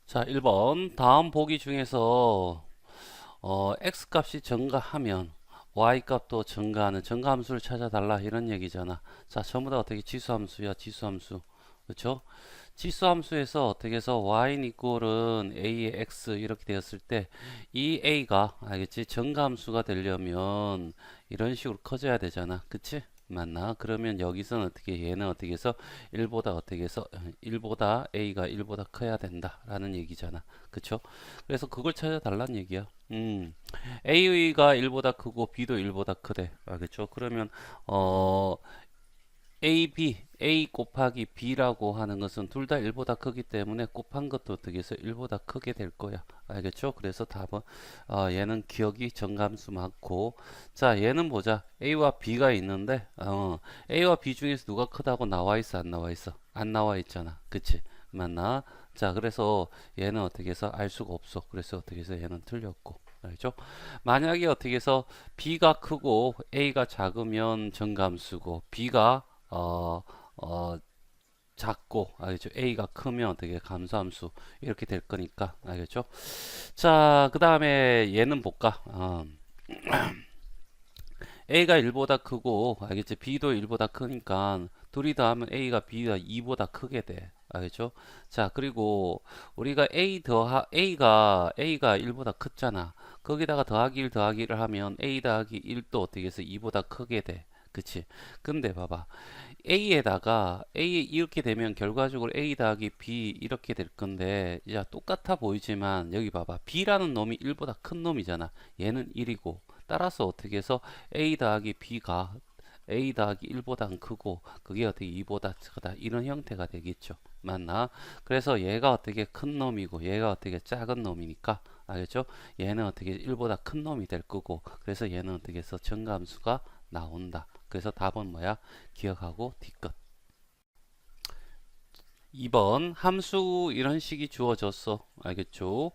자, 1번. 다음 보기 중에서 x 값이 증가하면 y 값도 증가하는 증가함수를 찾아달라 이런 얘기잖아. 자, 전부 다 어떻게 지수함수야, 지수함수. 그렇죠? 지수함수에서 어떻게 해서 y는 이꼴은 a의 x 이렇게 되었을 때 이 a가 알겠지? 증가함수가 되려면 이런 식으로 커져야 되잖아. 그치? 맞나? 그러면 여기서는 어떻게 얘는 어떻게 해서 1보다 어떻게 해서 1보다 a가 1보다 커야 된다라는 얘기잖아. 그쵸? 그래서 그걸 찾아달라는 얘기야. A가 1보다 크고 B도 1보다 크대. 알겠죠? 그러면 어 A 곱하기 B라고 하는 것은 둘 다 1보다 크기 때문에 곱한 것도 어떻게 해서 1보다 크게 될 거야. 알겠죠? 그래서 답은 얘는 기억이 정감수 맞고, 자, 얘는 보자. A와 B가 있는데 A와 B 중에서 누가 크다고 나와 있어, 안 나와 있어? 안 나와 있잖아. 그치? 맞나? 자, 그래서 얘는 어떻게 해서 알 수가 없어. 그래서 어떻게 해서 얘는 틀렸고. 알죠? 만약에 어떻게 해서 B가 크고 A가 작으면 정감수고 B가 어, 어, 작고 알겠죠? A가 크면 어떻게 감소함수 이렇게 될 거니까 알겠죠? 자, 그 다음에 얘는 볼까? A가 1보다 크고 알겠지? B도 1보다 크니까 둘이 더하면 A가 B가 2보다 크게 돼. 알겠죠? 자, 그리고 우리가 A가 1보다 크잖아. 거기다가 더하기 1 더하기 1을 하면 A 더하기 1도 어떻게 해서 2보다 크게 돼. 그치? 근데 봐봐. A에다가 A 이렇게 되면 결과적으로 A 더하기 B 이렇게 될 건데 야 똑같아 보이지만 여기 봐봐. B라는 놈이 1보다 큰 놈이잖아. 얘는 1이고 따라서 어떻게 해서 A 더하기 B가 A 더하기 1보다 크고 그게 어떻게 2보다 크다 이런 형태가 되겠죠. 맞나? 그래서 얘가 어떻게 큰 놈이고 얘가 어떻게 작은 놈이니까 알겠죠? 얘는 어떻게 1보다 큰 놈이 될 거고 그래서 얘는 어떻게 해서 증가함수가 나온다. 그래서 답은 뭐야? 기억하고 뒤끝. 2번 함수 이런 식이 주어졌어. 알겠죠?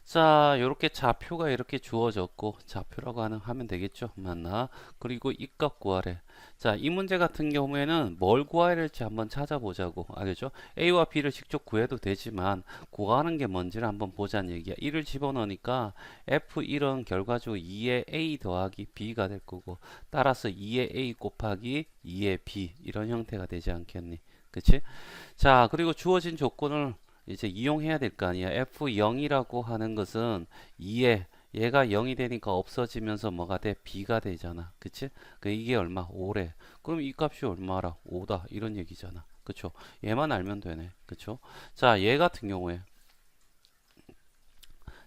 자, 이렇게 좌표가 이렇게 주어졌고 좌표라고 하면 되겠죠. 맞나? 그리고 이 값 구하래. 자, 이 문제 같은 경우에는 뭘 구해야 될지 한번 찾아보자고. 알겠죠? A와 B를 직접 구해도 되지만 구하는 게 뭔지를 한번 보자는 얘기야. 1을 집어넣으니까 F1은 결과적으로 2의 A 더하기 B가 될 거고 따라서 2의 A 곱하기 2의 B 이런 형태가 되지 않겠니? 그치? 자, 그리고 주어진 조건을 이제 이용해야 될 거 아니야. F0이라고 하는 것은 2에 얘가 0이 되니까 없어지면서 뭐가 돼? B가 되잖아. 그치? 이게 얼마? 5래. 그럼 이 값이 얼마라? 5다. 이런 얘기잖아. 그쵸? 얘만 알면 되네. 그쵸? 자, 얘 같은 경우에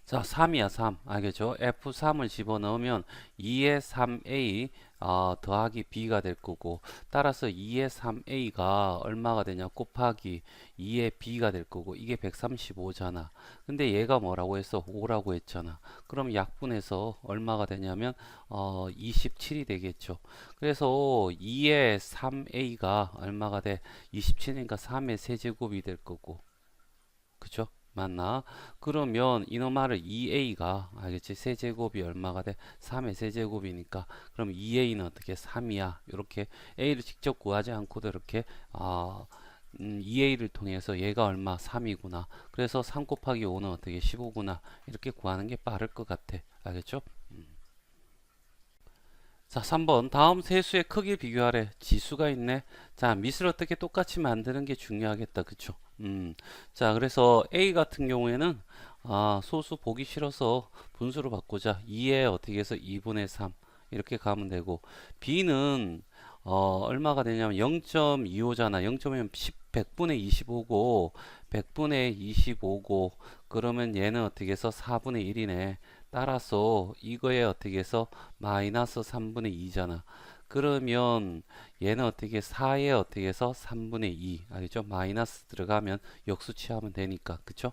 자, 3이야, 3. 알겠죠? F3을 집어넣으면 2의 3A 더하기 B가 될 거고 따라서 2의 3A가 얼마가 되냐? 곱하기 2의 B가 될 거고 이게 135잖아. 근데 얘가 뭐라고 했어? 5라고 했잖아. 그럼 약분해서 얼마가 되냐면 27이 되겠죠. 그래서 2의 3A가 얼마가 돼? 27이니까 3의 세제곱이 될 거고. 그쵸? 맞나? 그러면 이놈아를 2a가 알겠지? 세제곱이 얼마가 돼? 3의 세제곱이니까 그럼 2a는 어떻게 3이야? 이렇게 a를 직접 구하지 않고도 이렇게 2a를 통해서 얘가 얼마? 3이구나. 그래서 3 곱하기 5는 어떻게 15구나. 이렇게 구하는 게 빠를 것 같아. 알겠죠? 자, 3번. 다음 세 수의 크기 비교하래. 지수가 있네. 자, 밑을 어떻게 똑같이 만드는 게 중요하겠다. 그쵸? 자, 그래서 A 같은 경우에는 소수 보기 싫어서 분수로 바꾸자. 2에 어떻게 해서 2분의 3 이렇게 가면 되고 B는 얼마가 되냐면 0.25잖아. 0.5면 100분의 25고 100분의 25고 그러면 얘는 어떻게 해서 4분의 1이네. 따라서 이거에 어떻게 해서 마이너스 3분의 2잖아. 그러면 얘는 어떻게 4에 어떻게 해서 3분의 2 알겠죠? 마이너스 들어가면 역수 취하면 되니까 그쵸?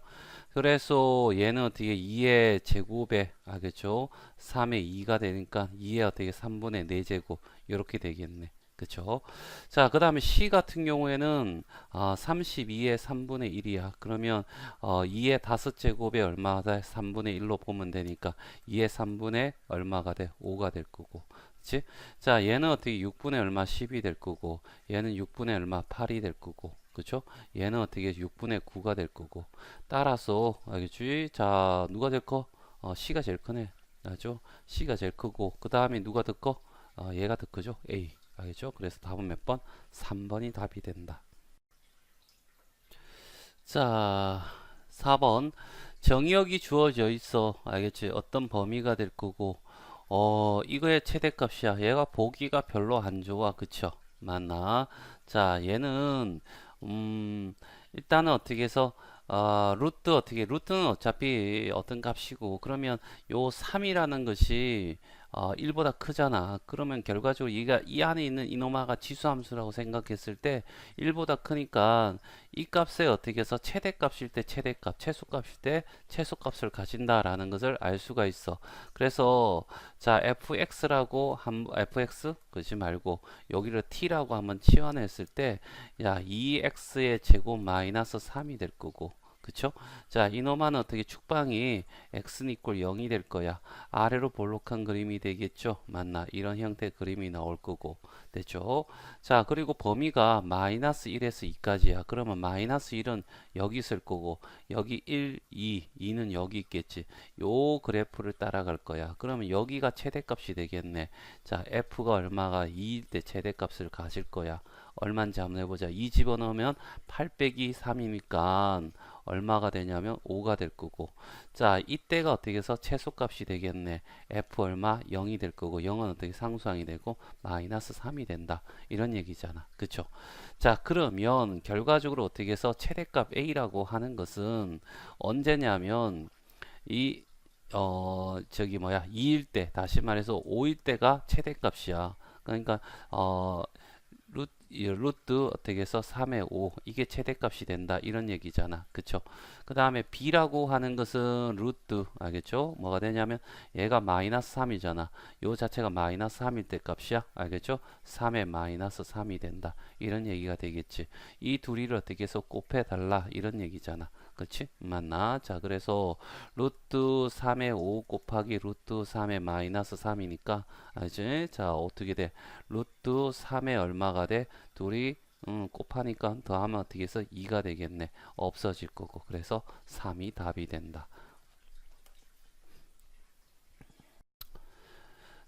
그래서 얘는 어떻게 2의 제곱에 알겠죠? 3의 2가 되니까 2의 어떻게 3분의 4제곱 이렇게 되겠네. 그쵸? 자, 그 다음에 C 같은 경우에는 32의 3분의 1이야. 그러면 2의 5제곱에 얼마가 돼? 3분의 1로 보면 되니까 2의 3분의 얼마가 돼? 5가 될 거고. 그치? 자, 얘는 어떻게 6분의 얼마 10이 될 거고 얘는 6분의 얼마 8이 될 거고 그쵸? 얘는 어떻게 6분의 9가 될 거고. 따라서, 알겠지? 자, 누가 될 거? C가 제일 크네. 알죠? C가 제일 크고, 그 다음에 누가 더 커? 얘가 더 크죠? A. 알겠죠? 그래서 답은 몇 번? 3번이 답이 된다. 자, 4번. 정의역이 주어져 있어. 알겠지? 어떤 범위가 될 거고, 이거의 최대값이야. 얘가 보기가 별로 안 좋아. 그쵸? 맞나? 자, 얘는, 음, 일단은 어떻게 해서, 루트는 어차피 어떤 값이고, 그러면 요 3이라는 것이, 1보다 크잖아. 그러면 결과적으로 이 안에 있는 이노마가 지수함수라고 생각했을 때, 1보다 크니까, 이 값에 어떻게 해서 최대값일 때 최대값, 최소값일 때 최소값을 가진다라는 것을 알 수가 있어. 그래서 자, fx라고 그러지 말고 여기를 t라고 한번 치환했을 때 야, 2x의 제곱 마이너스 3이 될 거고. 그쵸? 자, 이놈은 어떻게 축방이 x는 이꼴 0이 될 거야. 아래로 볼록한 그림이 되겠죠? 맞나? 이런 형태의 그림이 나올 거고. 됐죠? 자, 그리고 범위가 마이너스 1에서 2까지야. 그러면 마이너스 1은 여기 있을 거고, 여기 1, 2는 여기 있겠지. 요 그래프를 따라갈 거야. 그러면 여기가 최대값이 되겠네. 자, f가 얼마가 2일 때 최대값을 가질 거야. 얼마인지 한번 해보자. 2 집어넣으면 8 빼기 3이니까 얼마가 되냐면 5가 될 거고. 자, 이때가 어떻게 해서 최소값이 되겠네. f 얼마? 0이 될 거고, 0은 어떻게 상수항이 되고 마이너스 3이 된다. 이런 얘기잖아. 그쵸? 자, 그러면 결과적으로 어떻게 해서 최대값 a라고 하는 것은 언제냐면 이 저기 뭐야 2일 때, 다시 말해서 5일 때가 최대값이야. 그러니까 루트 어떻게 해서 3의 5 이게 최대값이 된다 이런 얘기잖아. 그쵸? 그 다음에 b라고 하는 것은 루트 알겠죠? 뭐가 되냐면 얘가 마이너스 3이잖아. 요 자체가 마이너스 3일 때 값이야. 알겠죠? 3의 마이너스 3이 된다 이런 얘기가 되겠지. 이 둘이를 어떻게 해서 곱해 달라 이런 얘기잖아. 그렇지? 맞나? 자, 그래서 루트 3의 5 곱하기 루트 3의 마이너스 3이니까 알지? 자, 어떻게 돼? 루트 3의 얼마가 돼? 둘이 곱하니까 더하면 어떻게 해서 2가 되겠네. 없어질 거고. 그래서 3이 답이 된다.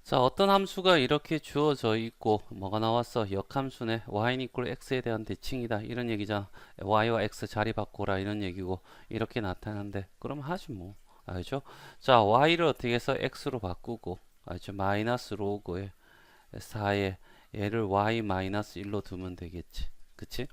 자, 어떤 함수가 이렇게 주어져 있고 뭐가 나왔어? 역함수네. y는 equal x에 대한 대칭이다. 이런 얘기잖아. y와 x 자리 바꿔라 이런 얘기고 이렇게 나타나는데 그럼 하지 뭐. 알죠? 자, y를 어떻게 해서 x로 바꾸고 알죠? 마이너스 로그에 4에 얘를 y 마이너스 1로 두면 되겠지. 그치?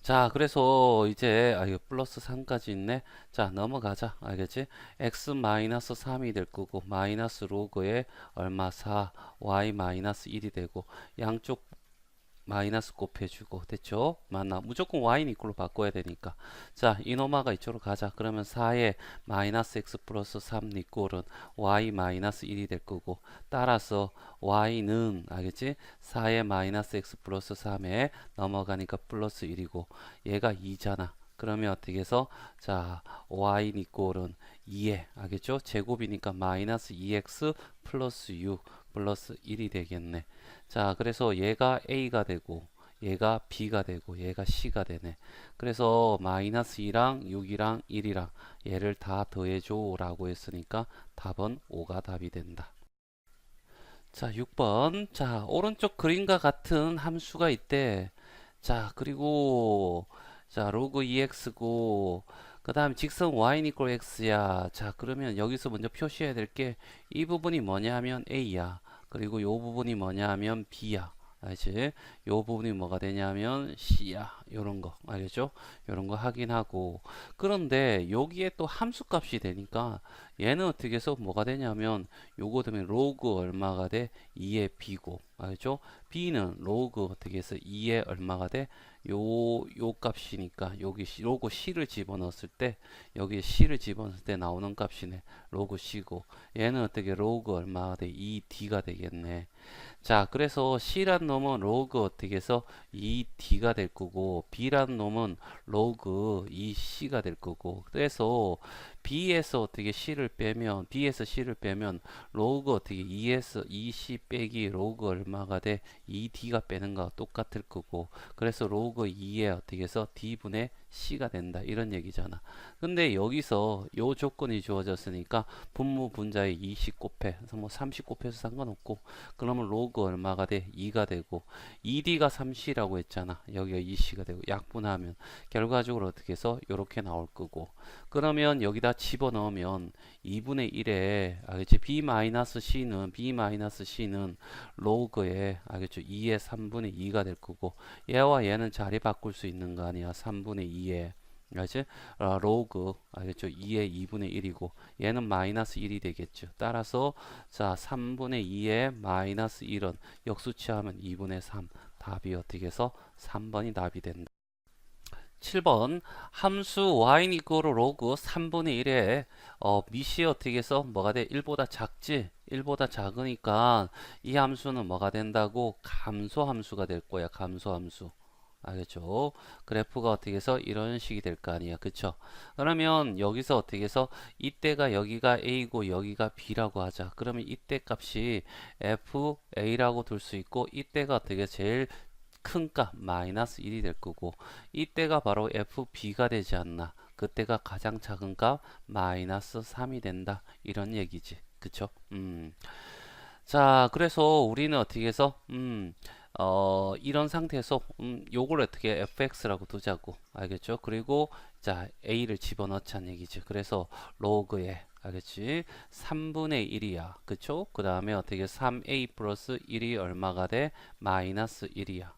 자, 그래서 이제 이거 플러스 3까지 있네. 자, 넘어가자. 알겠지? x 마이너스 3이 될 거고 마이너스 로그에 얼마 4 y 마이너스 1이 되고 양쪽 마이너스 곱해주고 됐죠? 맞나? 무조건 y는 이꼴로 바꿔야 되니까. 자, 이노마가 이쪽으로 가자. 그러면 4에 마이너스 x 플러스 3 이꼴은 y 마이너스 1이 될 거고 따라서 y는 알겠지? 4에 마이너스 x 플러스 3에 넘어가니까 플러스 1이고 얘가 2잖아. 그러면 어떻게 해서 자 y 이꼴은 2에 알겠죠? 제곱이니까 마이너스 2x 플러스 6 플러스 1이 되겠네. 자, 그래서 얘가 A가 되고 얘가 B가 되고 얘가 C가 되네. 그래서 마이너스 2랑 6이랑 1이랑 얘를 다 더해줘 라고 했으니까 답은 5가 답이 된다. 자, 6번. 자, 오른쪽 그림과 같은 함수가 있대. 자, 그리고 자, 로그 2x고 그 다음 직선 y는 equal x야. 자, 그러면 여기서 먼저 표시해야 될 게 이 부분이 뭐냐 하면 a야. 그리고 요 부분이 뭐냐 하면 b야. 알지? 요 부분이 뭐가 되냐면 c야. 요런 거. 알겠죠? 요런 거 확인하고. 그런데 여기에 또 함수 값이 되니까 얘는 어떻게 해서 뭐가 되냐면 요거 되면 로그 얼마가 돼? 2의 b고. 알죠? b는 로그 어떻게 해서 2의 얼마가 돼? 요 값이니까 여기 로그 c를 집어넣었을 때 여기에 c를 집어넣었을 때 나오는 값이네. 로그 c고 얘는 어떻게 로그 얼마가 돼? 2d가 되겠네. 자, 그래서 c란 놈은 로그 어떻게 해서 2D가 될 거고 B라는 놈은 로그 2C가 될 거고 그래서 B에서 어떻게 C를 빼면 B에서 C를 빼면 로그 어떻게 2에서 2C 빼기 로그 얼마가 돼? 2D가 빼는 거와 똑같을 거고 그래서 로그 2에 어떻게 해서 D분의 C가 된다 이런 얘기잖아. 근데 여기서 요 조건이 주어졌으니까 분모 분자에 20 곱해 그래서 뭐 30 곱해서 상관없고 그러면 로그 얼마가 돼? 2가 되고 2D가 3C라고 했잖아. 여기가 2C가 되고 약분하면 결과적으로 어떻게 해서 이렇게 나올 거고 그러면 여기다 집어넣으면 2분의 1에 알겠지? B-C는 로그에 알겠죠? 2의 3분의 2가 될 거고 얘와 얘는 자리 바꿀 수 있는 거 아니야? 3분의 2에 알지? 로그 알겠죠? 2의 2분의 1이고 얘는 마이너스 1이 되겠죠. 따라서 자 3분의 2의 마이너스 1은 역수치하면 2분의 3 답이 어떻게 해서 3번이 답이 된다. 7번 함수 y는 이꼬르 로그 3분의 1에 밑이 어떻게 해서 뭐가 돼? 1보다 작지? 1보다 작으니까 이 함수는 뭐가 된다고? 감소함수가 될 거야. 감소함수. 알겠죠? 그래프가 어떻게 해서 이런 식이 될 거 아니야. 그쵸? 그러면 여기서 어떻게 해서 이때가 여기가 A고 여기가 B라고 하자. 그러면 이때 값이 FA라고 둘 수 있고 이때가 어떻게 제일 큰 값 마이너스 1이 될 거고 이때가 바로 FB가 되지 않나. 그때가 가장 작은 값 마이너스 3이 된다. 이런 얘기지. 그쵸? 자, 그래서 우리는 어떻게 해서 이런 상태에서 요걸 어떻게 fx라고 두자고 알겠죠? 그리고 자 a를 집어넣자는 얘기지. 그래서 로그에 알겠지? 3분의 1이야. 그쵸? 그 다음에 어떻게 3a 플러스 1이 얼마가 돼? 마이너스 1이야.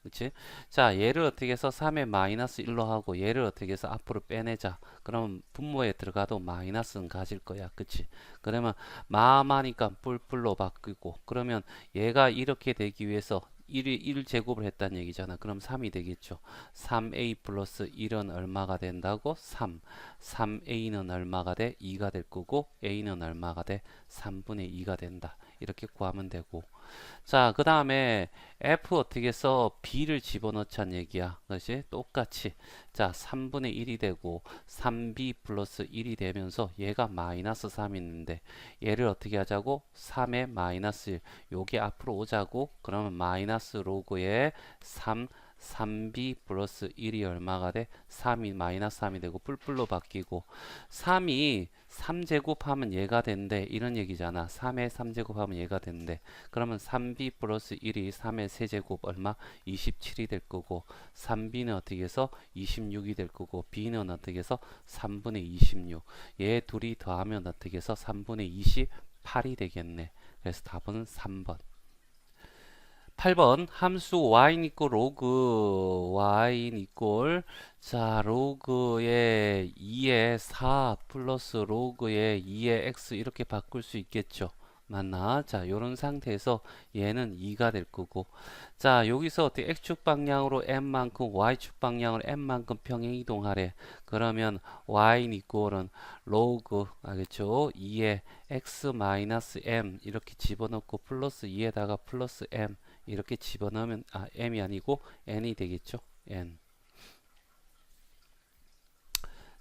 그치? 자, 얘를 어떻게 해서 3의 마이너스 1로 하고 얘를 어떻게 해서 앞으로 빼내자. 그럼 분모에 들어가도 마이너스는 가질 거야. 그치? 그러면 마마니까 뿔뿔로 바뀌고 그러면 얘가 이렇게 되기 위해서 1제곱을 했다는 얘기잖아. 그럼 3이 되겠죠. 3a 플러스 1은 얼마가 된다고? 3. 3a는 얼마가 돼? 2가 될 거고 a는 얼마가 돼? 3분의 2가 된다. 이렇게 구하면 되고 자, 그 다음에 F 어떻게 해서 B를 집어넣자는 얘기야. 그렇지? 똑같이. 자, 3분의 1이 되고 3B 플러스 1이 되면서 얘가 마이너스 3이 있는데 얘를 어떻게 하자고? 3의 마이너스 1. 요게 앞으로 오자고? 그러면 마이너스 로그에 3B 플러스 1이 얼마가 돼? 3이 마이너스 3이 되고 뿔뿔로 바뀌고 3이 3제곱하면 얘가 된대 이런 얘기잖아. 3의 3제곱하면 얘가 된대. 그러면 3b 플러스 1이 3의 세제곱 얼마? 27이 될 거고 3b는 어떻게 해서 26이 될 거고 b는 어떻게 해서 3분의 26. 얘 둘이 더하면 어떻게 해서 3분의 28이 되겠네. 그래서 답은 3번. 8번 함수 y 이꼴 로그 y 이꼴 자 로그의 2의 4 플러스 로그의 2의 x 이렇게 바꿀 수 있겠죠. 맞나? 자 요런 상태에서 얘는 2가 될 거고 자 여기서 어떻게 x축 방향으로 m만큼 y축 방향으로 m만큼 평행 이동하래. 그러면 y 이꼴은 로그 알겠죠? 2의 x 마이너스 m 이렇게 집어넣고 플러스 2에다가 플러스 m 이렇게 집어넣으면 m이 아니고 n이 되겠죠. n.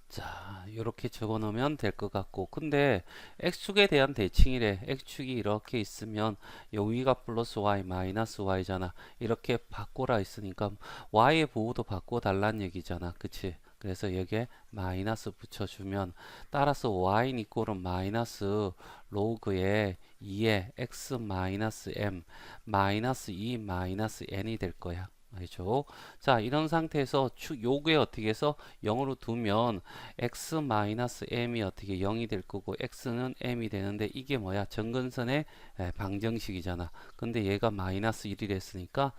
자, 이렇게 집어넣으면 될 것 같고 근데 x축에 대한 대칭이래. x축이 이렇게 있으면 여기가 플러스 y 마이너스 y잖아. 이렇게 바꿔라 있으니까 y의 부호도 바꿔달라는 얘기잖아. 그치? 그래서 여기에 마이너스 붙여주면 따라서 y는 이꼴은 마이너스 로그의 2의 x 마이너스 m 마이너스 2 마이너스 n이 될 거야. 알죠? 자, 이런 상태에서 요게 어떻게 해서 0으로 두면 x 마이너스 m이 어떻게 0이 될 거고 x는 m이 되는데 이게 뭐야? 정근선의 방정식이잖아. 근데 얘가 마이너스 1이 됐으니까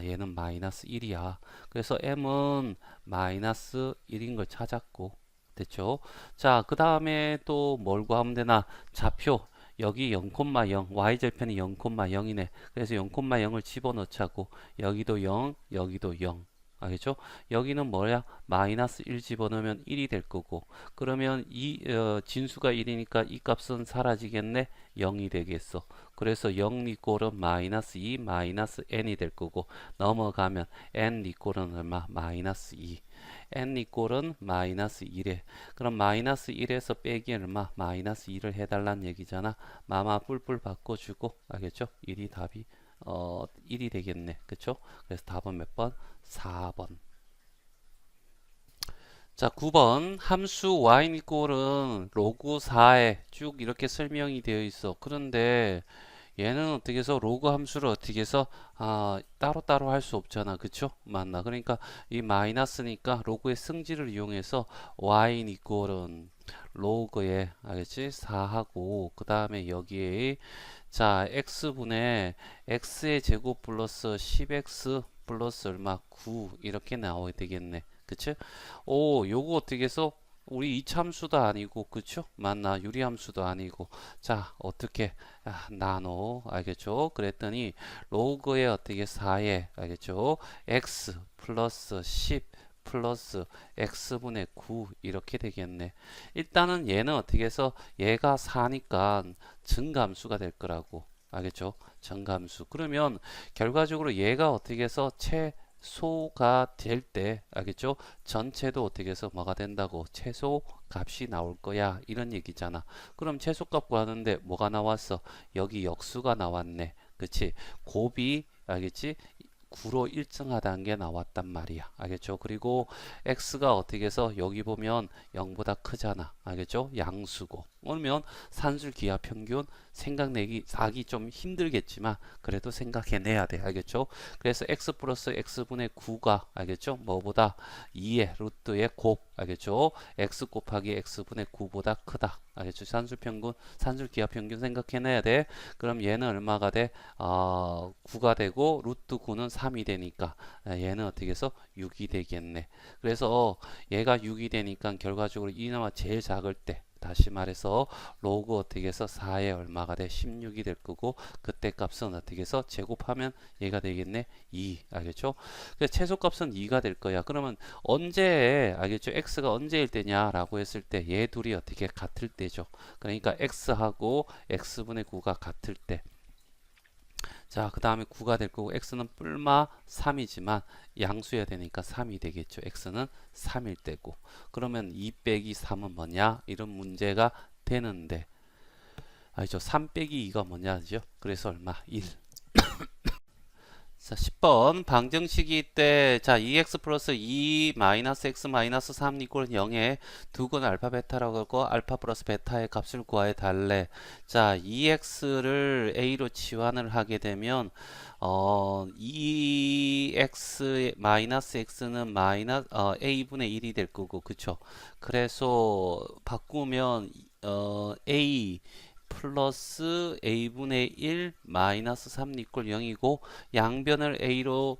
얘는 마이너스 1이야. 그래서 m은 마이너스 1인 걸 찾았고 됐죠? 자, 그 다음에 또 뭘 구하면 되나? 좌표 여기 0,0 y절편이 0,0이네. 그래서 0,0을 집어넣자고 여기도 0 여기도 0 알겠죠? 여기는 뭐야? 마이너스 1 집어넣으면 1이 될 거고, 그러면 이 진수가 1이니까 이 값은 사라지겠네? 0이 되겠어. 그래서 0 이꼴은 마이너스 2 마이너스 n이 될 거고, 넘어가면 n 이꼴은 얼마? 마이너스 2. n 이꼴은 마이너스 1에, 그럼 마이너스 1에서 빼기 얼마? 마이너스 2를 해달란 얘기잖아. 마마 뿔뿔 바꿔주고, 알겠죠? 1이 답이 1이 되겠네. 그쵸? 그래서 답은 몇 번? 4번. 자, 9번. 함수 y 이꼴은 로그 4에 쭉 이렇게 설명이 되어 있어. 그런데 얘는 어떻게 해서 로그 함수를 어떻게 해서 따로따로 할 수 없잖아. 그쵸? 맞나? 그러니까 이 마이너스니까 로그의 승질을 이용해서 y 이꼴은 로그에, 알겠지? 4하고 그 다음에 여기에 자 x분의 x의 제곱 플러스 10x 플러스 얼마? 9 이렇게 나와야 되겠네. 그치? 오, 요거 어떻게 해서 우리 이참수도 아니고, 그쵸? 맞나? 유리함수도 아니고. 자, 어떻게 나눠? 알겠죠? 그랬더니 로그에 어떻게 4에, 알겠죠? x 플러스 10 플러스 x분의 9 이렇게 되겠네. 일단은 얘는 어떻게 해서 얘가 4니까 증감수가 될 거라고. 알겠죠? 정감수. 그러면 결과적으로 얘가 어떻게 해서 최소가 될 때, 알겠죠? 전체도 어떻게 해서 뭐가 된다고? 최소 값이 나올 거야. 이런 얘기잖아. 그럼 최소 값 구하는데 뭐가 나왔어? 여기 역수가 나왔네. 그치? 곱이, 알겠지? 9로 일정하다는 게 나왔단 말이야. 알겠죠? 그리고 x가 어떻게 해서 여기 보면 0보다 크잖아. 알겠죠? 양수고. 그러면 산술 기하 평균 생각내기 하기 좀 힘들겠지만 그래도 생각해내야 돼. 알겠죠? 그래서 x 플러스 x분의 9가, 알겠죠? 뭐보다 2의 루트의 곱, 알겠죠? x 곱하기 x분의 9보다 크다. 알겠죠? 산술 평균, 산술 기하 평균 생각해내야 돼. 그럼 얘는 얼마가 돼? 9가 되고 루트 9는 3이 되니까 얘는 어떻게 해서 6이 되겠네. 그래서 얘가 6이 되니까 결과적으로 이나마 제일 작을 때, 다시 말해서 로그 어떻게 해서 4에 얼마가 돼? 16이 될 거고, 그때 값은 어떻게 해서 제곱하면 얘가 되겠네? 2. 알겠죠? 그래서 최소값은 2가 될 거야. 그러면 언제, 알겠죠? x가 언제일 때냐라고 했을 때 얘 둘이 어떻게 같을 때죠. 그러니까 x하고 x분의 9가 같을 때. 자, 그 다음에 9가 될 거고, x는 뿔마 3이지만 양수여야 되니까 3이 되겠죠. x는 3일 때고. 그러면 2 빼기 3은 뭐냐? 이런 문제가 되는데, 아니죠. 3 빼기 2가 뭐냐죠? 그래서 얼마? 1. 자, 10번 방정식이 때, 자, 2x 플러스 2 마이너스 x 마이너스 3 이꼴 0에 두근 알파 베타라고 하고 알파 플러스 베타의 값을 구하여 달래. 자, 2x를 a로 치환을 하게 되면 2x 마이너스 x는 a분의 1이 될 거고, 그쵸? 그래서 바꾸면 a 플러스 a분의 1 마이너스 3 이꼴 0이고, 양변을 a로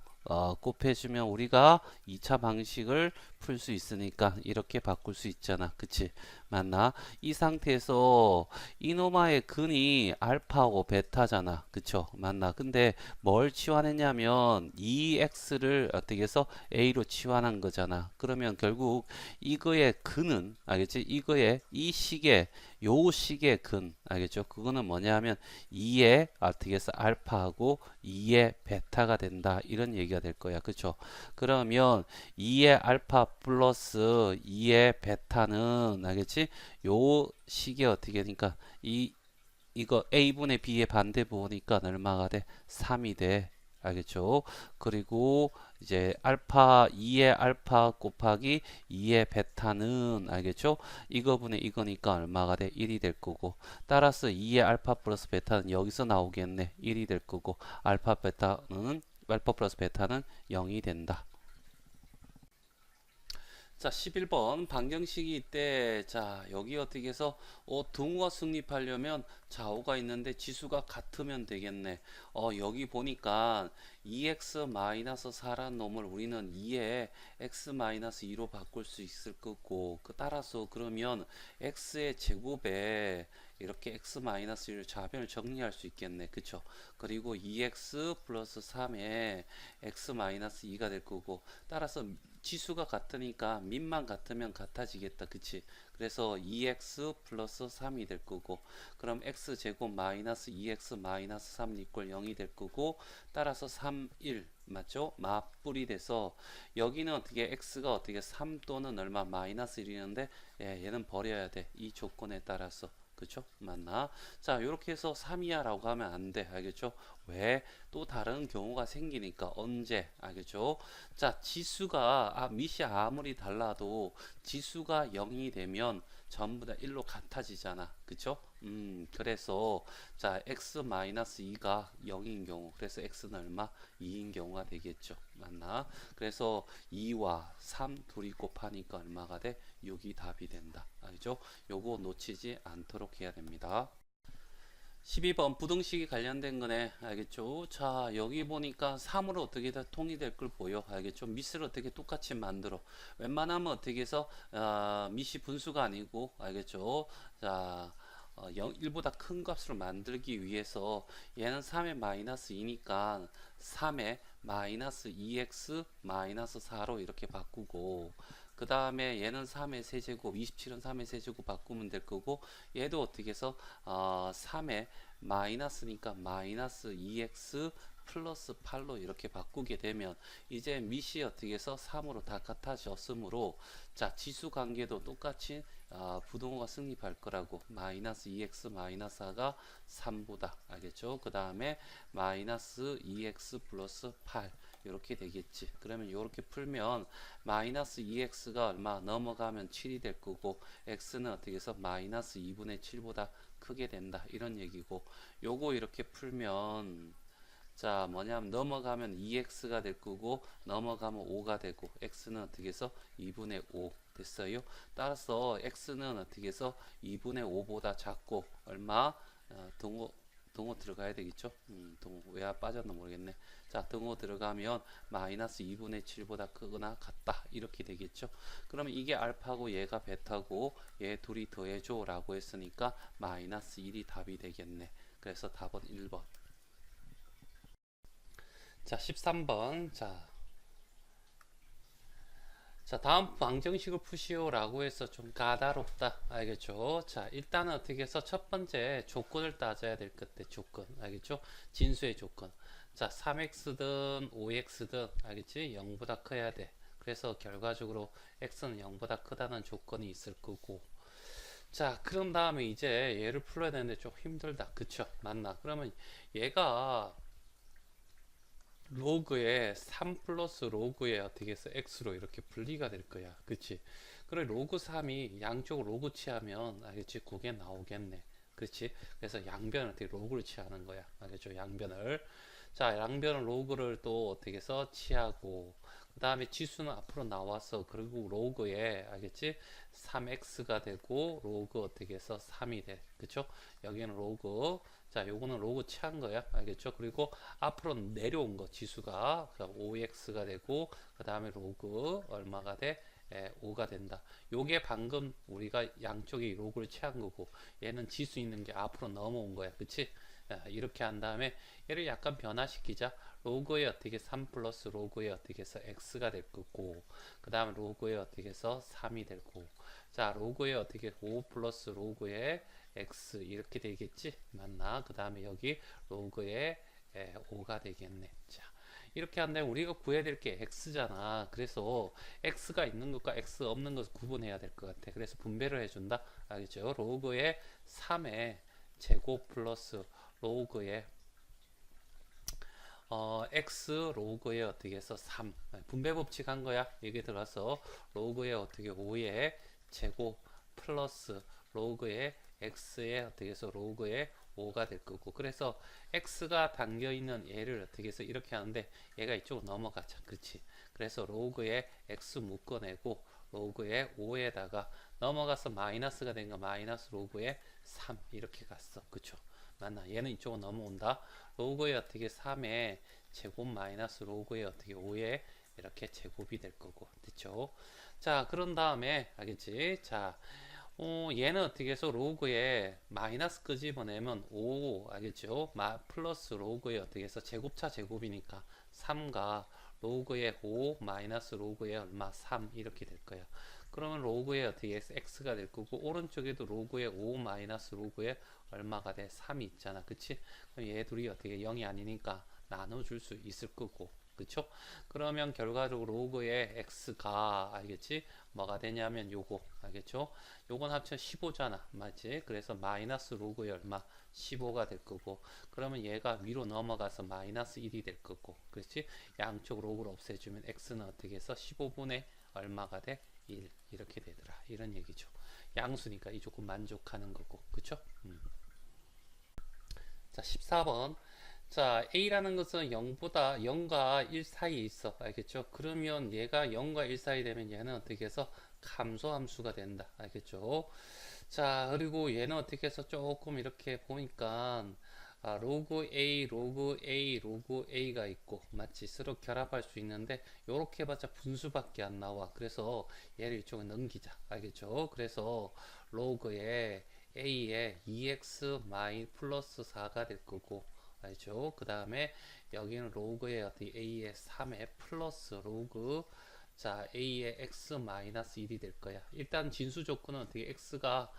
곱해주면 우리가 2차 방식을 풀 수 있으니까 이렇게 바꿀 수 있잖아. 그치? 맞나? 이 상태에서 이노마의 근이 알파고 베타잖아. 그쵸? 맞나? 근데 뭘 치환했냐면 2x를 어떻게 해서 a로 치환한 거잖아. 그러면 결국 이거의 근은, 알겠지? 이거의 이 식의 요 식의 근, 알겠죠? 그거는 뭐냐 하면 2의 어떻게 해서 알파하고 2의 베타가 된다. 이런 얘기가 될 거야. 그쵸? 그러면 2의 알파 플러스 2의 베타는, 알겠지? 요 식이 어떻게 되니까 이거 a분의 b의 반대 부호니까 얼마가 돼? 3이 돼. 알겠죠? 그리고 이제 알파 2의 알파 곱하기 2의 베타는, 알겠죠? 이거분의 이거니까 얼마가 돼? 1이 될 거고, 따라서 2의 알파 플러스 베타는 여기서 나오겠네. 1이 될 거고, 알파 플러스 베타는 0이 된다. 자, 11번 방정식이 있대. 자, 여기 어떻게 해서 등호가 성립하려면 좌우가 있는데 지수가 같으면 되겠네. 여기 보니까 2x-4라는 놈을 우리는 2에 x-2로 바꿀 수 있을 거고, 그 따라서 그러면 x의 제곱에 이렇게 x-1을 좌변을 정리할 수 있겠네. 그쵸? 그리고 2x 플러스 3에 x-2가 될 거고, 따라서 지수가 같으니까 밑만 같으면 같아지겠다. 그치? 그래서 2x 플러스 3이 될 거고, 그럼 x제곱 마이너스 2x 마이너스 3 이꼴 0이 될 거고, 따라서 3, 1 맞죠? 맞불이 돼서 여기는 어떻게 x가 어떻게 3 또는 얼마 마이너스 1이는데 얘는 버려야 돼. 이 조건에 따라서. 그쵸? 맞나? 자, 이렇게 해서 3이야라고 하면 안 돼. 알겠죠? 왜? 또 다른 경우가 생기니까. 언제? 알겠죠? 자, 지수가 밑이 아무리 달라도 지수가 0이 되면 전부 다 1로 같아지잖아. 그쵸? 그래서 자, x-2가 0인 경우, 그래서 x는 얼마? 2인 경우가 되겠죠. 맞나? 그래서 2와 3 둘이 곱하니까 얼마가 돼? 6이 답이 된다. 알죠? 요거 놓치지 않도록 해야 됩니다. 12번 부등식이 관련된 거네. 알겠죠? 자, 여기 보니까 3으로 어떻게 다 통일될 걸 보여. 알겠죠? 밑을 어떻게 똑같이 만들어. 웬만하면 어떻게 해서 밑이 분수가 아니고, 알겠죠? 자, 1보다 큰 값으로 만들기 위해서 얘는 3의 마이너스 2니까 3의 마이너스 2x 마이너스 4로 이렇게 바꾸고, 그 다음에 얘는 3의 세제곱, 27은 3의 세제곱 바꾸면 될 거고, 얘도 어떻게 해서 3의 마이너스니까 마이너스 2x 플러스 8로 이렇게 바꾸게 되면 이제 밑이 어떻게 해서 3으로 다 같아졌으므로, 자, 지수 관계도 똑같이 부동호가 승립할 거라고. 마이너스 2x 마이너스 4가 3보다. 알겠죠? 그 다음에 마이너스 2x 플러스 8 이렇게 되겠지. 그러면 이렇게 풀면 마이너스 2x가 얼마 넘어가면 7이 될 거고, x는 어떻게 해서 마이너스 2분의 7보다 크게 된다. 이런 얘기고, 요거 이렇게 풀면 자, 뭐냐면 넘어가면 2x가 될 거고, 넘어가면 5가 되고, x는 어떻게 해서 2분의 5 됐어요. 따라서 x는 어떻게 해서 2분의 5보다 작고, 얼마? 등호 들어가야 되겠죠? 등호 왜 빠졌나 모르겠네. 자, 등호 들어가면 마이너스 2분의 7보다 크거나 같다. 이렇게 되겠죠? 그러면 이게 알파고 얘가 베타고 얘 둘이 더해줘 라고 했으니까 마이너스 1이 답이 되겠네. 그래서 답은 1번. 자, 13번. 자, 다음 방정식을 푸시오라고 해서 좀 까다롭다. 알겠죠? 자, 일단은 어떻게 해서 첫 번째 조건을 따져야 될 것 같아. 조건. 알겠죠? 진수의 조건. 자, 3x든 5x든 알겠지? 0보다 커야 돼. 그래서 결과적으로 x는 0보다 크다는 조건이 있을 거고. 자, 그런 다음에 이제 얘를 풀어야 되는데 좀 힘들다. 그쵸? 맞나? 그러면 얘가 로그에 3 플러스 로그에 어떻게 해서 x로 이렇게 분리가 될 거야. 그치? 그래, 로그 3이 양쪽 로그 취하면, 알겠지? 그게 나오겠네. 그치? 그래서 양변을 어떻게 로그를 취하는 거야. 알겠죠? 양변을. 자, 양변을 로그를 또 어떻게 해서 취하고, 그 다음에 지수는 앞으로 나와서, 그리고 로그에, 알겠지? 3x가 되고, 로그 어떻게 해서 3이 돼. 그쵸? 여기는 로그. 자, 요거는 로그 취한 거야. 알겠죠? 그리고 앞으로 내려온 거 지수가 5x가 되고, 그 다음에 로그 얼마가 돼? 5가 된다. 요게 방금 우리가 양쪽이 로그를 취한 거고, 얘는 지수 있는 게 앞으로 넘어온 거야. 그치? 이렇게 한 다음에 얘를 약간 변화시키자. 로그에 어떻게 3 플러스 로그에 어떻게 해서 x가 될 거고, 그 다음에 로그에 어떻게 해서 3이 될 거고, 자, 로그에 어떻게 5 플러스 로그에 x 이렇게 되겠지? 맞나? 그 다음에 여기 로그에 5가 되겠네. 자, 이렇게 한데 우리가 구해야 될 게 x잖아. 그래서 x가 있는 것과 x 없는 것을 구분해야 될 것 같아. 그래서 분배를 해준다. 알겠죠? 로그에 3의 제곱 플러스 로그에 x 로그에 어떻게 해서 3 분배 법칙 한 거야. 여기 들어가서 로그에 어떻게 5의 제곱 플러스 로그에 x에 어떻게 해서 로그에 5가 될 거고, 그래서 x가 담겨 있는 얘를 어떻게 해서 이렇게 하는데 얘가 이쪽으로 넘어가자. 그렇지? 그래서 로그에 x 묶어내고 로그에 5에다가 넘어가서 마이너스가 된 거 마이너스 로그에 3 이렇게 갔어. 그쵸? 맞나? 얘는 이쪽으로 넘어온다. 로그에 어떻게 3에 제곱 마이너스 로그의 어떻게 5의 이렇게 제곱이 될 거고, 됐죠? 자, 그런 다음에 알겠지? 자, 얘는 어떻게 해서 로그에 마이너스 끄집어내면 5 알겠죠? 플러스 로그에 어떻게 해서 제곱차 제곱이니까 3가 로그에 5 마이너스 로그에 얼마 3 이렇게 될 거예요. 그러면 로그에 어떻게 해서 x가 될 거고, 오른쪽에도 로그에 5 마이너스 로그에 얼마가 돼? 3이 있잖아. 그치? 그럼 얘 둘이 어떻게 0이 아니니까 나눠줄 수 있을 거고, 그쵸? 그러면 결과적으로 로그의 x가 알겠지? 뭐가 되냐면 요거 알겠죠? 요건 합쳐 15잖아. 맞지? 그래서 마이너스 로그의 얼마? 15가 될 거고, 그러면 얘가 위로 넘어가서 마이너스 1이 될 거고, 그렇지? 양쪽 로그를 없애주면 x는 어떻게 해서 15분의 얼마가 돼? 1 이렇게 되더라. 이런 얘기죠. 양수니까 이 조건 만족하는 거고, 그쵸? 자, 14번. 자, A라는 것은 0과 1 사이에 있어. 알겠죠? 그러면 얘가 0과 1 사이 되면 얘는 어떻게 해서 감소함수가 된다. 알겠죠? 자, 그리고 얘는 어떻게 해서 조금 이렇게 보니까 로그 A, 로그 A, 로그 A가 있고, 마치 서로 결합할 수 있는데, 요렇게 해봤자 분수밖에 안 나와. 그래서 얘를 이쪽에 넘기자. 알겠죠? 그래서 로그에 A에 2x 마이 플러스 4가 될 거고, 알죠? 그 다음에 여기는 로그에 어떻게 A의 3의 플러스 로그, 자, A의 x 마이너스 1이 될 거야. 일단 진수 조건은 어떻게 x가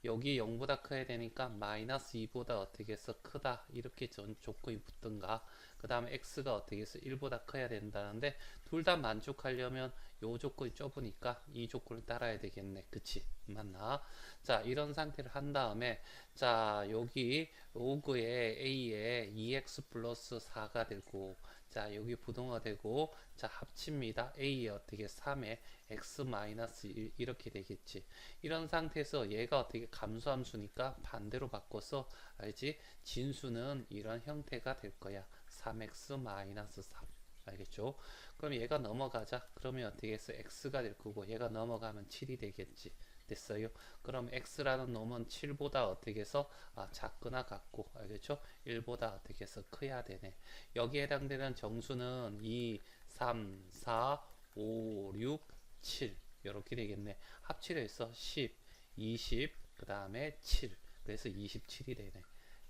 여기 0보다 커야 되니까 마이너스 2보다 어떻게 해서 크다 이렇게 전 조건이 붙든가, 그 다음에 x가 어떻게 해서 1보다 커야 된다는데 둘 다 만족하려면 요 조건이 좁으니까 이 조건을 따라야 되겠네. 그치? 맞나? 자, 이런 상태를 한 다음에 자, 여기 로그에 a에 2x 플러스 4가 되고, 자, 여기 부동화 되고, 자, 합칩니다. a에 어떻게 3에 x 마이너스 1 이렇게 되겠지. 이런 상태에서 얘가 어떻게 감소함수니까 반대로 바꿔서 알지? 진수는 이런 형태가 될 거야. 3x 마이너스 3. 알겠죠? 그럼 얘가 넘어가자. 그러면 어떻게 해서 x가 될 거고, 얘가 넘어가면 7이 되겠지. 됐어요? 그럼 x라는 놈은 7보다 어떻게 해서 작거나 같고, 알겠죠? 1보다 어떻게 해서 커야 되네. 여기에 해당되는 정수는 2, 3, 4, 5, 6, 7 이렇게 되겠네. 합치려 해서 10, 20, 그 다음에 7. 그래서 27이 되네.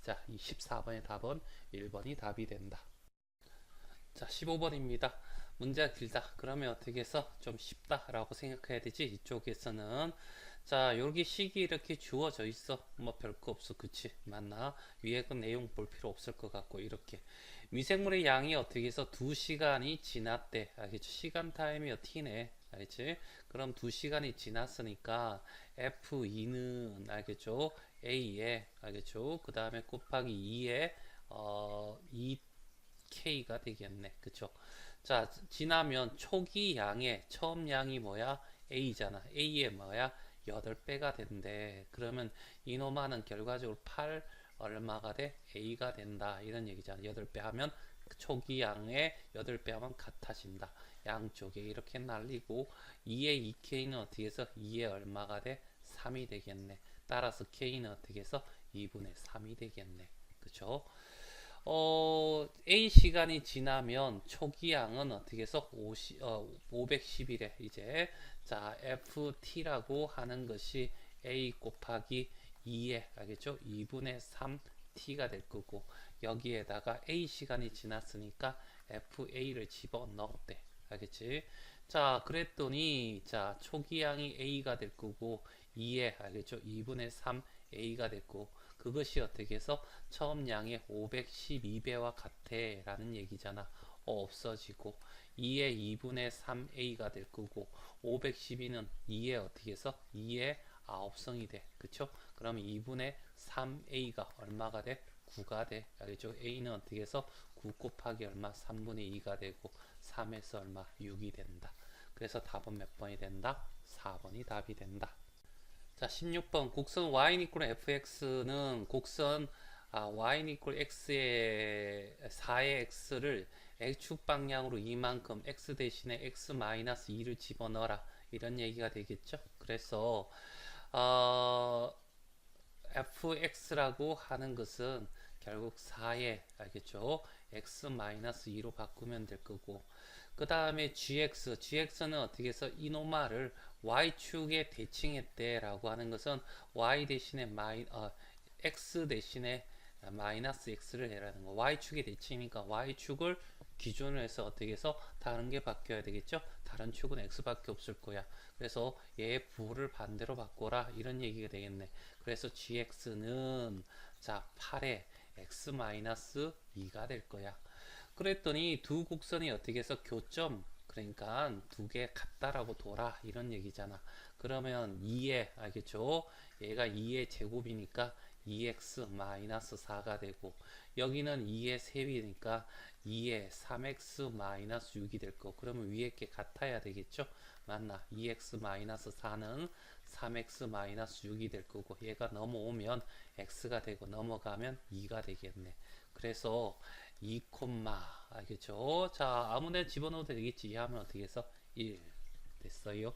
자, 이 14번의 답은 1번이 답이 된다. 자, 15번입니다. 문제가 길다. 그러면 어떻게 해서 좀 쉽다라고 생각해야 되지? 이쪽에서는 자, 여기 식이 이렇게 주어져 있어. 뭐 별거 없어. 그치? 맞나? 위에 그 내용 볼 필요 없을 것 같고, 이렇게. 미생물의 양이 어떻게 해서 2시간이 지났대. 알겠지? 시간 타임이 T네. 알겠지? 그럼 2시간이 지났으니까 F2는 알겠죠? A에 알겠죠? 그 다음에 곱하기 2에 2K가 되겠네. 그쵸? 자, 지나면 초기 양의 처음 양이 뭐야? A잖아. A의 뭐야? 8배가 된대. 그러면 이놈아는 결과적으로 8 얼마가 돼? A가 된다. 이런 얘기잖아. 8배 하면 초기 양의 8배 하면 같아진다. 양쪽에 이렇게 날리고 2의 2K는 어떻게 해서 2의 얼마가 돼? 3이 되겠네. 따라서 K는 어떻게 해서 2분의 3이 되겠네. 그쵸? A 시간이 지나면 초기양은 어떻게 해서 511에 이제 자 FT라고 하는 것이 A 곱하기 2에 알겠죠? 2분의 3T가 될 거고, 여기에다가 A 시간이 지났으니까 FA를 집어 넣었대. 알겠지? 자, 그랬더니 자 초기양이 A가 될 거고 2에 알겠죠? 2분의 3 A가 됐고, 그것이 어떻게 해서 처음 양의 512배와 같아 라는 얘기잖아. 없어지고 2의 2분의 3a가 될 거고, 512는 2의 어떻게 해서 2의 9성이 돼. 그쵸? 그럼 2분의 3a가 얼마가 돼? 9가 돼. 알겠죠? a는 어떻게 해서 9 곱하기 얼마? 3분의 2가 되고 3에서 얼마? 6이 된다. 그래서 답은 몇 번이 된다? 4번이 답이 된다. 자, 16번 곡선 y 이퀄 fx는 곡선 y 이퀄 x의 4의 x를 x축 방향으로 이만큼 x 대신에 x 마이너스 2를 집어넣어라 이런 얘기가 되겠죠. 그래서 fx라고 하는 것은 결국 4에 알겠죠? x-2로 바꾸면 될 거고 그 다음에 gx는 어떻게 해서 이노마를 y축에 대칭했대 라고 하는 것은 y 대신에 x 대신에 마이너스 x를 해라는 거. y축에 대칭이니까 y축을 기준으로 해서 어떻게 해서 다른 게 바뀌어야 되겠죠? 다른 축은 x밖에 없을 거야. 그래서 얘의 부호를 반대로 바꿔라 이런 얘기가 되겠네. 그래서 gx는 자 8에 x-2가 될 거야. 그랬더니 두 곡선이 어떻게 해서 교점 그러니까 두 개 같다라고 둬라 이런 얘기잖아. 그러면 2에 알겠죠? 얘가 2의 제곱이니까 2x-4가 되고 여기는 2의 세위니까 2의 3x-6이 될 거. 그러면 위에 게 같아야 되겠죠? 맞나? 2x-4는 3x-6이 될 거고 얘가 넘어오면 x가 되고 넘어가면 2가 되겠네. 그래서 2, 알겠죠? 자, 아무데나 집어넣어도 되겠지. 이해하면 어떻게 해서 1 됐어요.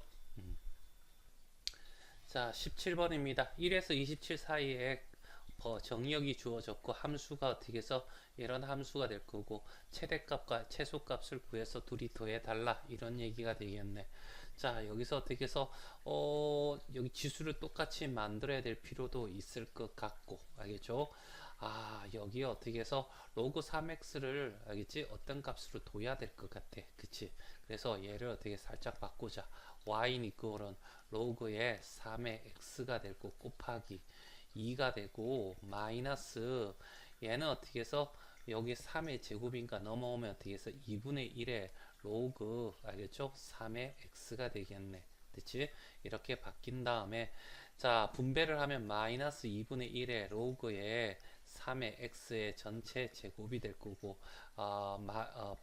자, 17번입니다. 1에서 27 사이에 정의역이 주어졌고 함수가 어떻게 해서 이런 함수가 될 거고 최대값과 최소값을 구해서 둘이 더해달라 이런 얘기가 되겠네. 자, 여기서 어떻게 해서 여기 지수를 똑같이 만들어야 될 필요도 있을 것 같고 알겠죠? 여기 어떻게 해서 로그 3x를 알겠지? 어떤 값으로 둬야 될 것 같아. 그치? 그래서 얘를 어떻게 살짝 바꾸자. y니까 로그에 3의 x가 될 거 곱하기 2가 되고 마이너스 얘는 어떻게 해서 여기 3의 제곱인가 넘어오면 어떻게 해서 2분의 1의 로그 알겠죠? 3의 x가 되겠네. 그치? 이렇게 바뀐 다음에 자 분배를 하면 마이너스 2분의 1의 로그에 3의 x의 전체 제곱이 될 거고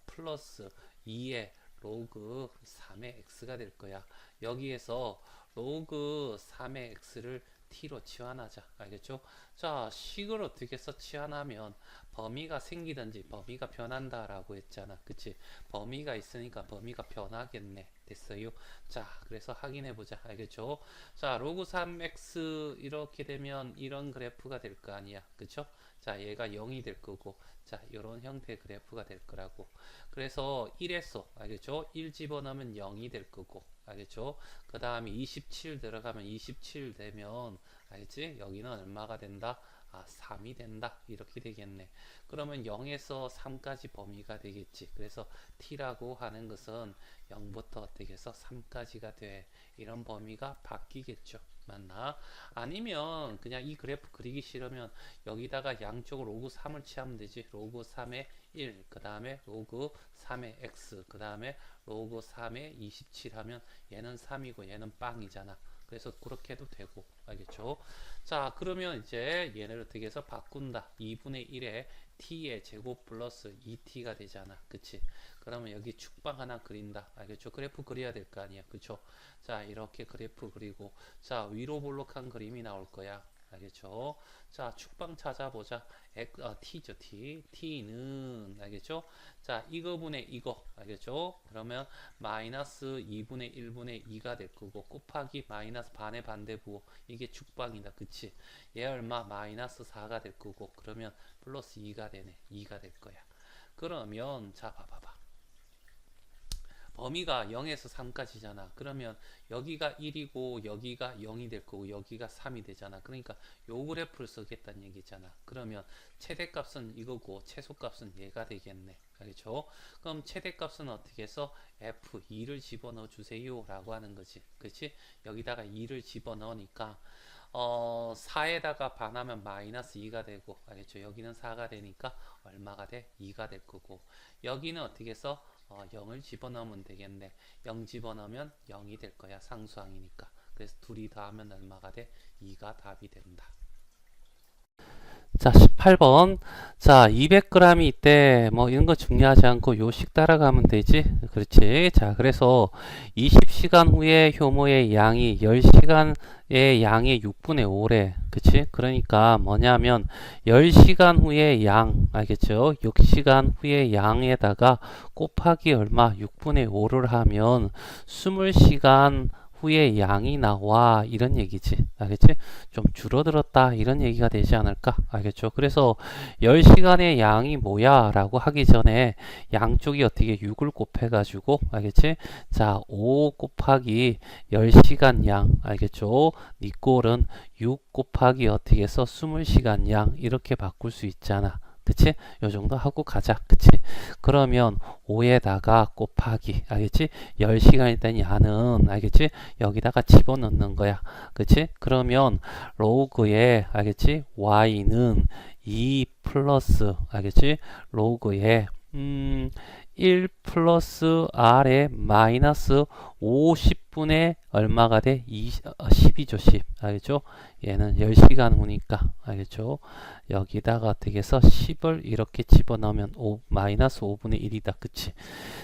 플러스 2의 로그 3의 x가 될 거야. 여기에서 로그 3의 x를 t로 치환하자. 알겠죠? 자, 식을 어떻게 해서 치환하면 범위가 생기든지 범위가 변한다라고 했잖아. 그치? 범위가 있으니까 범위가 변하겠네. 됐어요? 자, 그래서 확인해 보자. 알겠죠? 자, 로그 3x 이렇게 되면 이런 그래프가 될 거 아니야. 그쵸? 자, 얘가 0이 될 거고 자, 이런 형태의 그래프가 될 거라고. 그래서 1에서 알겠죠? 1 집어넣으면 0이 될 거고 알겠죠? 그 다음에 27 들어가면 27 되면 알겠지? 여기는 얼마가 된다? 3이 된다. 이렇게 되겠네. 그러면 0에서 3까지 범위가 되겠지. 그래서 t라고 하는 것은 0부터 어떻게 해서 3까지가 돼. 이런 범위가 바뀌겠죠. 맞나? 아니면 그냥 이 그래프 그리기 싫으면 여기다가 양쪽으로 로그 3을 취하면 되지. 로그 3의 1, 그 다음에 로그 3의 x, 그 다음에 로그 3의 27 하면 얘는 3이고 얘는 빵이잖아. 그래서 그렇게 해도 되고 알겠죠? 자 그러면 이제 얘를 어떻게 해서 바꾼다. 2분의 1에 t의 제곱 플러스 2t가 되잖아. 그치? 그러면 여기 축방 하나 그린다. 알겠죠? 그래프 그려야 될 거 아니야. 그쵸? 자 이렇게 그래프 그리고 자 위로 볼록한 그림이 나올 거야. 알겠죠? 자 축방 찾아보자. t죠. t는 알겠죠? 자 이거분의 이거 알겠죠? 그러면 마이너스 2분의 1분의 2가 될 거고 곱하기 마이너스 반의 반대부 이게 축방이다. 그치? 얘 얼마? 마이너스 4가 될 거고 그러면 플러스 2가 되네. 2가 될 거야. 그러면 자 봐봐봐. 범위가 0에서 3까지잖아. 그러면 여기가 1이고 여기가 0이 될 거고 여기가 3이 되잖아. 그러니까 요 그래프를 쓰겠다는 얘기잖아. 그러면 최대값은 이거고 최소값은 얘가 되겠네. 알겠죠? 그럼 최대값은 어떻게 해서 f2를 집어넣어 주세요 라고 하는 거지. 그치? 여기다가 2를 집어넣으니까 4에다가 반하면 마이너스 2가 되고 알겠죠? 여기는 4가 되니까 얼마가 돼? 2가 될 거고 여기는 어떻게 해서 0을 집어넣으면 되겠네. 0 집어넣으면 0이 될 거야. 상수항이니까. 그래서 둘이 더하면 얼마가 돼? 2가 답이 된다. 자, 18번. 자, 200g이 있대. 뭐, 이런 거 중요하지 않고 요식 따라가면 되지. 그렇지. 자, 그래서 20시간 후에 효모의 양이 10시간의 양의 6분의 5래. 그치? 그러니까 뭐냐면, 10시간 후에 양, 알겠죠? 6시간 후에 양에다가 곱하기 얼마? 6분의 5를 하면 20시간 후에 양이 나와 이런 얘기지. 알겠지? 좀 줄어들었다 이런 얘기가 되지 않을까? 알겠죠? 그래서 10시간의 양이 뭐야? 라고 하기 전에 양쪽이 어떻게 6을 곱해 가지고 알겠지? 자, 5 곱하기 10시간 양 알겠죠? 니 꼴은 6 곱하기 어떻게 해서 20시간 양 이렇게 바꿀 수 있잖아. 그치? 요 정도 하고 가자. 그치? 그러면 5에다가 곱하기 알겠지? 10시간일 땐 야는 알겠지? 여기다가 집어넣는 거야. 그치? 그러면 로그에 알겠지? y는 2 플러스 알겠지? 로그에 1 플러스 r에 마이너스 50분의 얼마가 돼? 10이죠, 10. 알겠죠? 얘는 10시간 후니까. 알겠죠? 여기다가 어떻게 해서 10을 이렇게 집어넣으면 마이너스 5분의 1이다. 그치?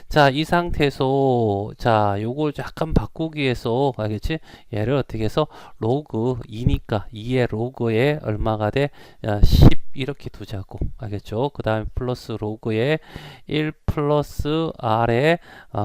자, 이 상태에서, 자, 요걸 약간 바꾸기 위해서, 알겠지? 얘를 어떻게 해서 로그 2니까 2의 로그에 얼마가 돼? 10 이렇게 두자고. 알겠죠? 그 다음에 플러스 로그에 1 플러스 r에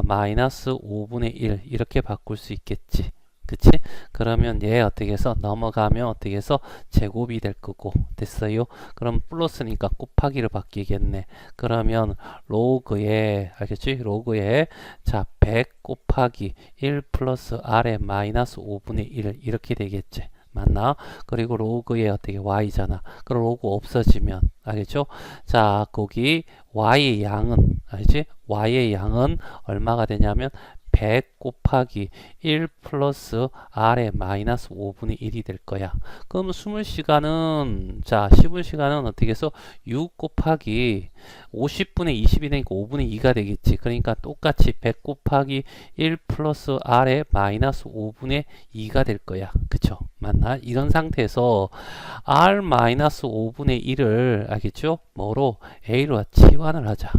마이너스 5분의 1 이렇게 바꿀 수 있겠지. 그치? 그러면 얘 어떻게 해서 넘어가면 어떻게 해서 제곱이 될 거고 됐어요? 그럼 플러스니까 곱하기를 바뀌겠네. 그러면 로그에 알겠지? 로그에 자 100 곱하기 1 플러스 r에 마이너스 5분의 1 이렇게 되겠지. 맞나? 그리고 로그에 어떻게 y잖아. 그럼 로그 없어지면 알겠죠? 자 거기 y의 양은 알지? y의 양은 얼마가 되냐면 100 곱하기 1 플러스 r의 마이너스 5분의 1이 될 거야. 그럼 20시간은 자 10시간은 어떻게 해서 6 곱하기 50분의 20이 되니까 5분의 2가 되겠지. 그러니까 똑같이 100 곱하기 1 플러스 r의 마이너스 5분의 2가 될 거야. 그쵸? 맞나? 이런 상태에서 r 마이너스 5분의 1을 알겠죠? 뭐로? a로 치환을 하자.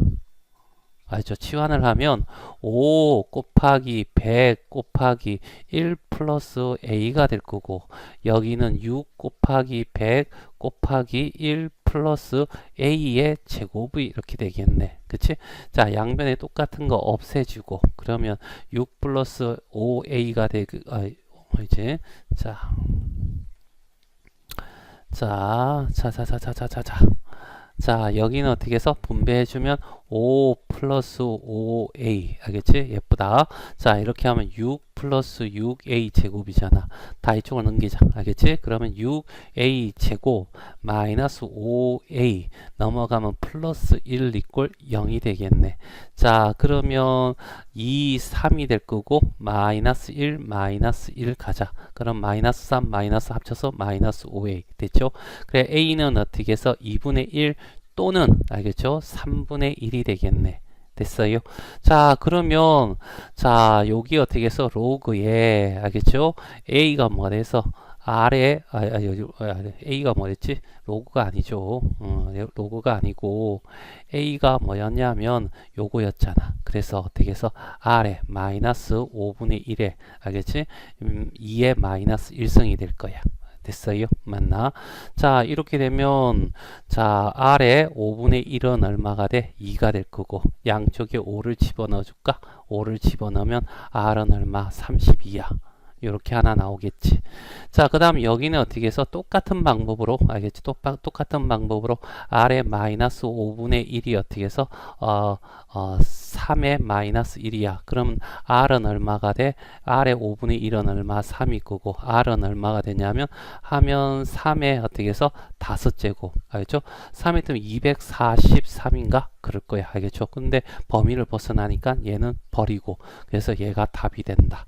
알죠? 치환을 하면 5 곱하기 100 곱하기 1 플러스 a가 될 거고 여기는 6 곱하기 100 곱하기 1 플러스 a의 제곱이 이렇게 되겠네. 그치? 자 양변에 똑같은 거 없애주고 그러면 6 플러스 5a가 되고 이제 자 여기는 어떻게 해서 분배해주면 5 플러스 5a 알겠지? 예쁘다. 자 이렇게 하면 6 플러스 6a 제곱이잖아. 다 이쪽으로 넘기자. 알겠지? 그러면 6a 제곱 마이너스 5a 넘어가면 플러스 1 이꼴 0이 되겠네. 자 그러면 2, 3이 될 거고 마이너스 1, 마이너스 1 가자. 그럼 마이너스 3, 마이너스 합쳐서 마이너스 5a 됐죠? 그래 a는 어떻게 해서 2분의 1 또는 알겠죠? 3분의 1이 되겠네. 됐어요? 자 그러면 자 여기 어떻게 해서 로그에 알겠죠? a가 뭐 돼서 r에 a가 뭐랬지? 로그가 아니죠. 로그가 아니고 a가 뭐였냐면 요거였잖아. 그래서 어떻게 해서 r에 마이너스 5분의 1에 알겠지? 2의 마이너스 1승이 될 거야. 됐어요? 맞나? 자 이렇게 되면 자 r에 5분의 1은 얼마가 돼? 2가 될 거고 양쪽에 5를 집어넣어 줄까? 5를 집어넣으면 r은 얼마? 32야. 이렇게 하나 나오겠지. 자, 그 다음 여기는 어떻게 해서 똑같은 방법으로 알겠지? 똑같은 방법으로 r의 마이너스 5분의 1이 어떻게 해서 3의 마이너스 1이야. 그럼 r은 얼마가 돼? r의 5분의 1은 얼마? 3이 거고 r은 얼마가 되냐면 하면 3의 어떻게 해서 5제곱 알겠죠? 3이 뜨면 243인가? 그럴 거야. 알겠죠? 근데 범위를 벗어나니까 얘는 버리고 그래서 얘가 답이 된다.